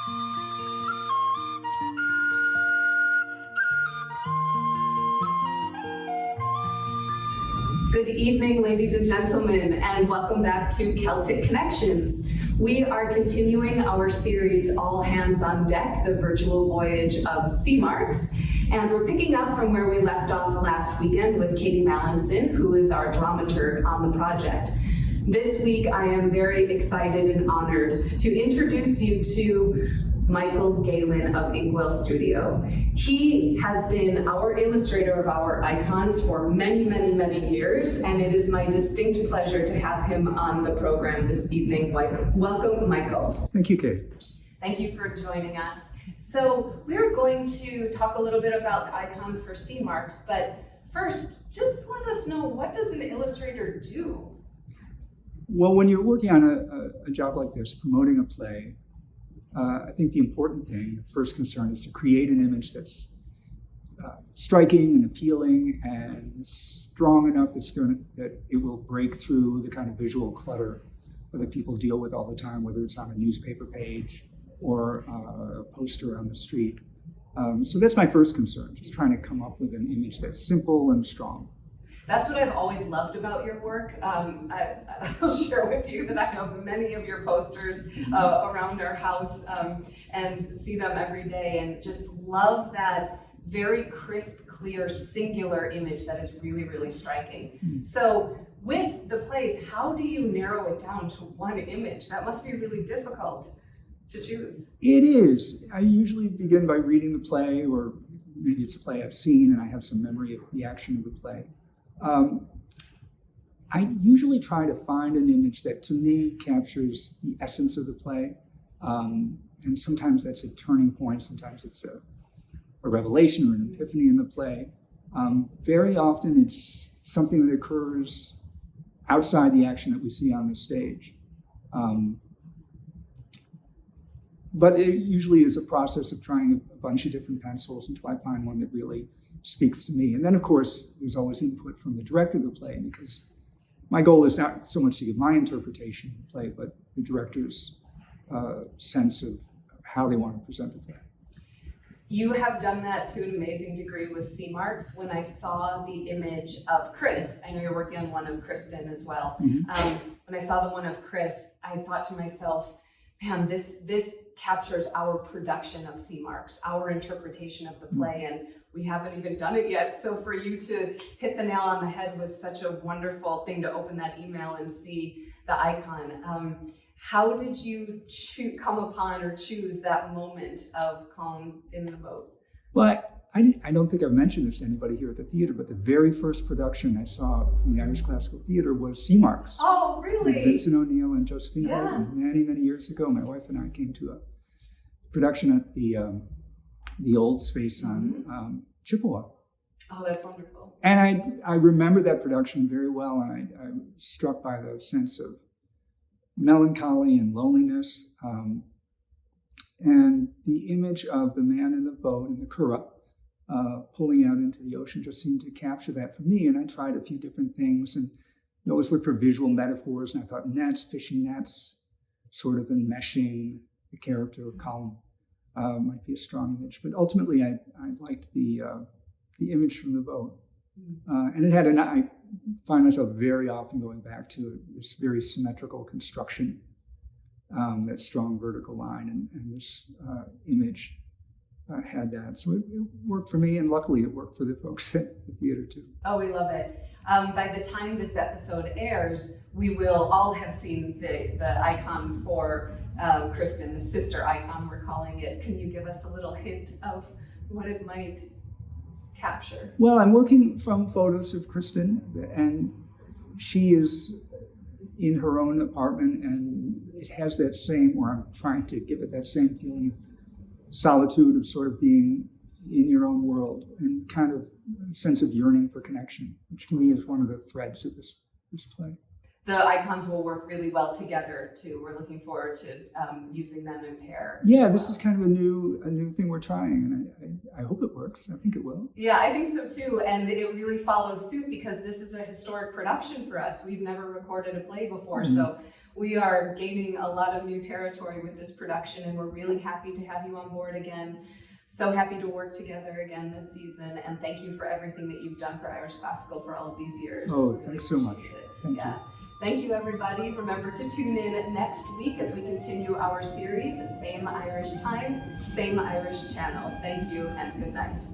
Good evening, ladies and gentlemen, and welcome back to Celtic Connections. We are continuing our series, All Hands on Deck, the virtual voyage of sea marks. And we're picking up from where we left off last weekend with Katie Mallinson, who is our dramaturg on the project. This week, I am very excited and honored to introduce you to Michael Gelen of Inkwell Studio. He has been our illustrator of our icons for many, many, many years, and it is my distinct pleasure to have him on the program this evening. Welcome, Michael. Thank you, Kate. Thank you for joining us. So we're going to talk a little bit about the icon for sea marks, but first, just let us know, what does an illustrator do? Well, when you're working on a job like this, promoting a play, I think the important thing, the first concern, is to create an image that's striking and appealing and strong enough that it will break through the kind of visual clutter that people deal with all the time, whether it's on a newspaper page or a poster on the street. So that's my first concern, just trying to come up with an image that's simple and strong. That's what I've always loved about your work. I'll share with you that I have many of your posters around our house and see them every day, and just love that very crisp, clear, singular image that is really, really striking. Mm-hmm. So with the plays, how do you narrow it down to one image? That must be really difficult to choose. It is. I usually begin by reading the play, or maybe it's a play I've seen and I have some memory of the action of the play. I usually try to find an image that, to me, captures the essence of the play. And sometimes that's a turning point. Sometimes it's a revelation or an epiphany in the play. Very often it's something that occurs outside the action that we see on the stage. But it usually is a process of trying a bunch of different pencils until I find one that really speaks to me. And then, of course, there's always input from the director of the play, because my goal is not so much to give my interpretation of the play, but the director's sense of how they want to present the play. You have done that to an amazing degree with sea marks. When I saw the image of Chris, I know you're working on one of Kristen as well. Mm-hmm. When I saw the one of Chris, I thought to myself, man, this captures our production of sea marks, our interpretation of the play, and we haven't even done it yet. So for you to hit the nail on the head was such a wonderful thing, to open that email and see the icon. How did you come upon or choose that moment of Collins in the boat? Well, I don't think I've mentioned this to anybody here at the theater, but the very first production I saw from the Irish Classical Theater was Sea Marks. Oh, really? With Vincent O'Neill and Josephine Hogan. Many, many years ago, my wife and I came to a production at the old space on Chippewa. Oh, that's wonderful. And I remember that production very well, and I'm struck by the sense of melancholy and loneliness, and the image of the man in the boat in the curragh pulling out into the ocean just seemed to capture that for me. And I tried a few different things and always looked for visual metaphors, and I thought nets, fishing nets, sort of enmeshing the character of Colin might be a strong image. But ultimately, I liked the image from the boat. And it had I find myself very often going back to this very symmetrical construction, that strong vertical line, and this image had that. So it worked for me, and luckily it worked for the folks at the theater too. Oh, we love it. By the time this episode airs, we will all have seen the icon for Kristen, the sister icon, we're calling it. Can you give us a little hint of what it might capture? Well, I'm working from photos of Kristen, and she is in her own apartment, and it has that same, or I'm trying to give it that same feeling of solitude, of sort of being in your own world, and kind of a sense of yearning for connection, which to me is one of the threads of this play. The icons will work really well together too. We're looking forward to using them in pair. Yeah, this is kind of a new thing we're trying, and I hope it works. I think it will. Yeah, I think so too, and it really follows suit because this is a historic production for us. We've never recorded a play before, so We are gaining a lot of new territory with this production, and we're really happy to have you on board again. So happy to work together again this season, and thank you for everything that you've done for Irish Classical for all of these years. Oh, thanks so much. Thank you. Thank you, everybody. Remember to tune in next week as we continue our series, same Irish time, same Irish channel. Thank you, and good night.